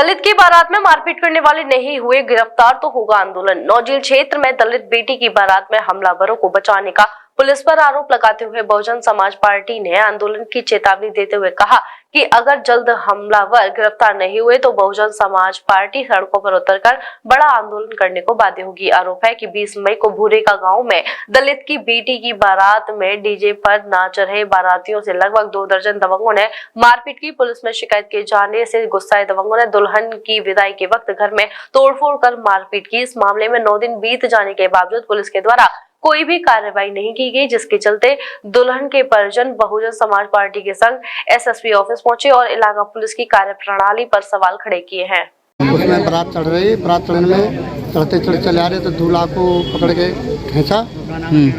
दलित की बारात में मारपीट करने वाले नहीं हुए गिरफ्तार तो होगा आंदोलन। नौजील क्षेत्र में दलित बेटी की बारात में हमलावरों को बचाने का पुलिस पर आरोप लगाते हुए बहुजन समाज पार्टी ने आंदोलन की चेतावनी देते हुए कहा कि अगर जल्द हमलावर गिरफ्तार नहीं हुए तो बहुजन समाज पार्टी सड़कों पर उतरकर बड़ा आंदोलन करने को बाध्य होगी। आरोप है कि 20 मई को भूरेका गांव में दलित की बेटी की बारात में डीजे पर नाच रहे बारातियों से लगभग 2 दर्जन दबंगों ने मारपीट की। पुलिस में शिकायत किए जाने से गुस्साए दबंगों ने दुल्हन की विदाई के वक्त घर में तोड़फोड़ कर मारपीट की। इस मामले में 9 दिन बीत जाने के बावजूद पुलिस के द्वारा कोई भी कार्रवाई नहीं की गई, जिसके चलते दुल्हन के परिजन बहुजन समाज पार्टी के संग एसएसपी ऑफिस पहुंचे और इलाका पुलिस की कार्यप्रणाली पर सवाल खड़े किए हैं। उसमें बारात चढ़ रही, बारात चढ़ने में चढ़ते चले आ रहे तो दूल्हा को पकड़ के खींचा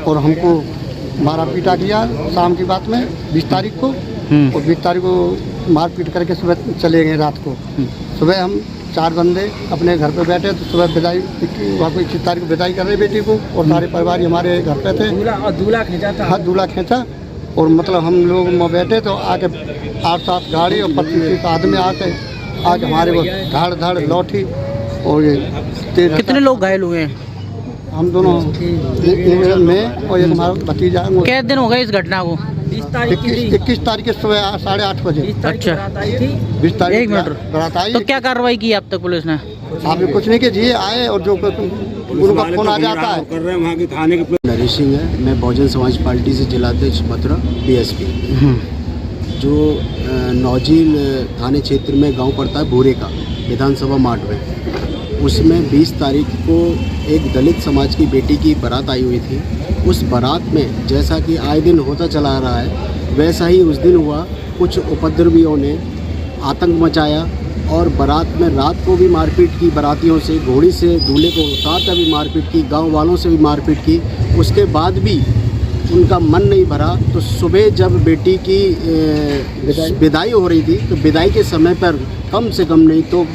और हमको मारा पीटा किया शाम की बात में 20 तारीख को। और 20 तारीख को मार पीट करके सुबह चले गए। रात को सुबह हम 4 बंदे अपने घर पे बैठे तो सुबह विदाई वहाँ को 21 तारीख को विदाई कर रहे बेटी को और सारे परिवार हमारे घर पे थे। दूल्हा खींचा था। हाँ, दूल्हा खींचा और मतलब हम लोग वहाँ बैठे तो आके 8-7 गाड़ी और 25 आदमी आके आज हमारे को धाड़ धाड़ लौटी और ये कितने लोग घायल हुए हैं? हम दोनों में और एक हमारा भतीजा। कितने दिन हो गए इस घटना को? 21 तारीख के सुबह 8:30 बजे। अच्छा, 20 तारीख 1 मिनट बारात आई। तो क्या कार्रवाई की अब तक पुलिस ने? अभी कुछ नहीं कीजिए, आए और जो उनका फोन आ जाता है कर रहे हैं वहाँ के थाने के। नरेश सिंह है, मैं बहुजन समाज पार्टी से जिलाध्यक्ष मथुरा बीएसपी। जो नौजील थाने क्षेत्र में गांव पड़ता है भूरेका विधानसभा मार्ट में, उसमें 20 तारीख को एक दलित समाज की बेटी की बारात आई हुई थी। उस बारात में जैसा कि आए दिन होता चला रहा है वैसा ही उस दिन हुआ। कुछ उपद्रवियों ने आतंक मचाया और बारात में रात को भी मारपीट की, बारातियों से घोड़ी से दूल्हे को उतार कर भी मारपीट की, गांव वालों से भी मारपीट की। उसके बाद भी उनका मन नहीं भरा तो सुबह जब बेटी की विदाई हो रही थी तो विदाई के समय पर कम से कम नहीं तो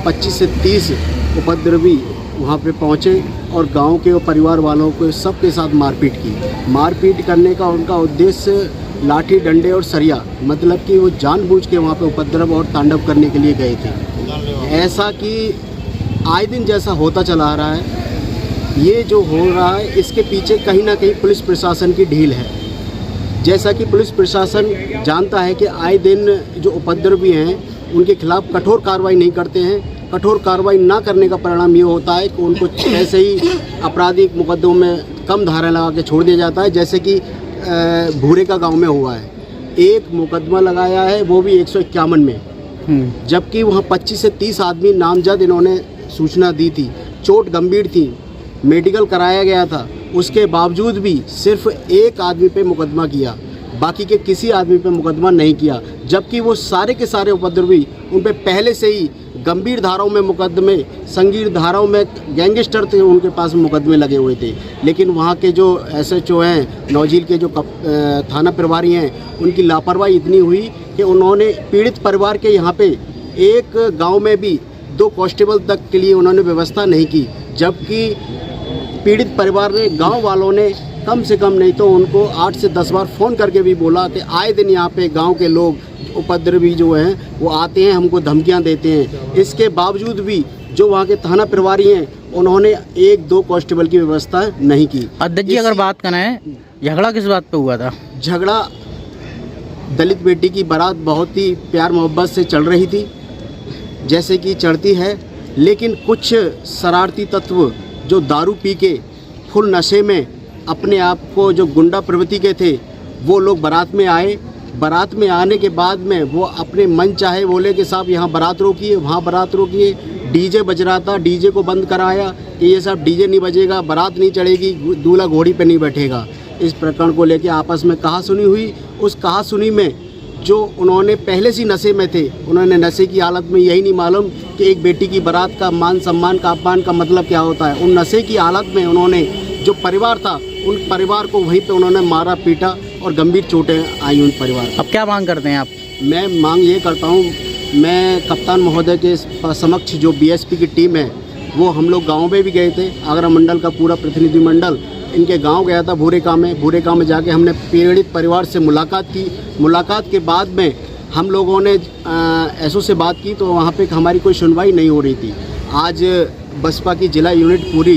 25 से 30 उपद्रवी वहाँ पे पहुँचे और गांव के परिवार वालों को सबके साथ मारपीट की। मारपीट करने का उनका उद्देश्य लाठी डंडे और सरिया, मतलब कि वो जानबूझ के वहाँ पे उपद्रव और तांडव करने के लिए गए थे। ऐसा कि आए दिन जैसा होता चला आ रहा है, ये जो हो रहा है इसके पीछे कहीं ना कहीं पुलिस प्रशासन की ढील है। जैसा कि पुलिस प्रशासन जानता है कि आए दिन जो उपद्रवी हैं उनके खिलाफ कठोर कार्रवाई नहीं करते हैं। कठोर कार्रवाई ना करने का परिणाम ये होता है कि उनको ऐसे ही आपराधिक मुकदमों में कम धारा लगा के छोड़ दिया जाता है, जैसे कि भूरेका गांव में हुआ है। एक मुकदमा लगाया है वो भी 151 में, जबकि वहाँ 25 से 30 आदमी नामजद इन्होंने सूचना दी थी। चोट गंभीर थी, मेडिकल कराया गया था, उसके बावजूद भी सिर्फ एक आदमी पे मुकदमा किया, बाकी के किसी आदमी पे मुकदमा नहीं किया। जबकि वो सारे के सारे उपद्रवी उन पे पहले से ही गंभीर धाराओं में मुकदमे, संगीन धाराओं में गैंगस्टर थे, उनके पास मुकदमे लगे हुए थे। लेकिन वहाँ के जो एसएचओ हैं, नौजील के जो थाना प्रभारी हैं, उनकी लापरवाही इतनी हुई कि उन्होंने पीड़ित परिवार के यहाँ पे एक गांव में भी 2 कांस्टेबल तक के लिए उन्होंने व्यवस्था नहीं की। जबकि पीड़ित परिवार ने, गांव वालों ने कम से कम नहीं तो उनको 8 से 10 बार फ़ोन करके भी बोला कि आए दिन यहाँ पे गांव के लोग उपद्रवी जो हैं वो आते हैं, हमको धमकियां देते हैं। इसके बावजूद भी जो वहाँ के थाना प्रभारी हैं उन्होंने 1-2 कांस्टेबल की व्यवस्था नहीं की। अध्यक्ष जी, अगर बात करना है, झगड़ा किस बात पे हुआ था? झगड़ा दलित बेटी की बारात बहुत ही प्यार मोहब्बत से चल रही थी, जैसे कि चढ़ती है। लेकिन कुछ शरारती तत्व जो दारू पी के फुल नशे में अपने आप को जो गुंडा प्रवृत्ति के थे, वो लोग बारात में आए। बारात में आने के बाद में वो अपने मन चाहे बोले कि साहब यहाँ बारात रोकिए, वहाँ बारात रोकिए। डीजे बज रहा था, डीजे को बंद कराया कि ये सब डीजे नहीं बजेगा, बारात नहीं चढ़ेगी, दूल्हा घोड़ी पे नहीं बैठेगा। इस प्रकरण को लेके आपस में कहासुनी हुई। उस कहासुनी में जो उन्होंने पहले से नशे में थे, उन्होंने नशे की हालत में यही नहीं मालूम कि एक बेटी की बारात का मान सम्मान का अपमान का मतलब क्या होता है। उन नशे की हालत में उन्होंने जो परिवार था, उन परिवार को वहीं पे उन्होंने मारा पीटा और गंभीर चोटें आई उन परिवार को। अब क्या मांग करते हैं आप? मैं मांग ये करता हूँ, मैं कप्तान महोदय के समक्ष जो बीएसपी की टीम है वो हम लोग गाँव में भी गए थे। आगरा मंडल का पूरा प्रतिनिधिमंडल इनके गांव गया था भूरेका में। भूरेका में जाके हमने पीड़ित परिवार से मुलाकात की। मुलाकात के बाद में हम लोगों ने एसओ से बात की तो वहाँ पे हमारी कोई सुनवाई नहीं हो रही थी। आज बसपा की जिला यूनिट पूरी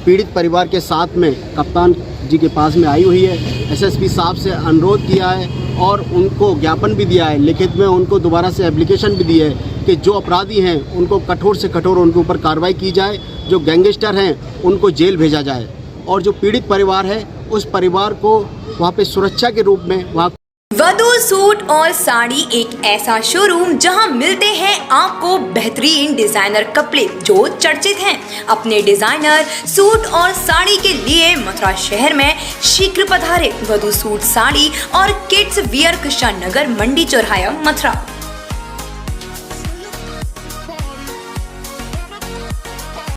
पीड़ित परिवार के साथ में कप्तान जी के पास में आई हुई है। एसएसपी साहब से अनुरोध किया है और उनको ज्ञापन भी दिया है, लिखित में उनको दोबारा से एप्लीकेशन भी दी है कि जो अपराधी हैं उनको कठोर से कठोर उनके ऊपर कार्रवाई की जाए, जो गैंगस्टर हैं उनको जेल भेजा जाए और जो पीड़ित परिवार है उस परिवार को वहाँ पे सुरक्षा के रूप में वहाँ वधू सूट और साड़ी एक ऐसा शोरूम जहां मिलते हैं आपको बेहतरीन डिजाइनर कपड़े जो चर्चित हैं। अपने डिजाइनर सूट और साड़ी के लिए मथुरा शहर में शीघ्र पधारे। वधू सूट साड़ी और किड्स वियर कृष्णा नगर मंडी चौराहा मथुरा।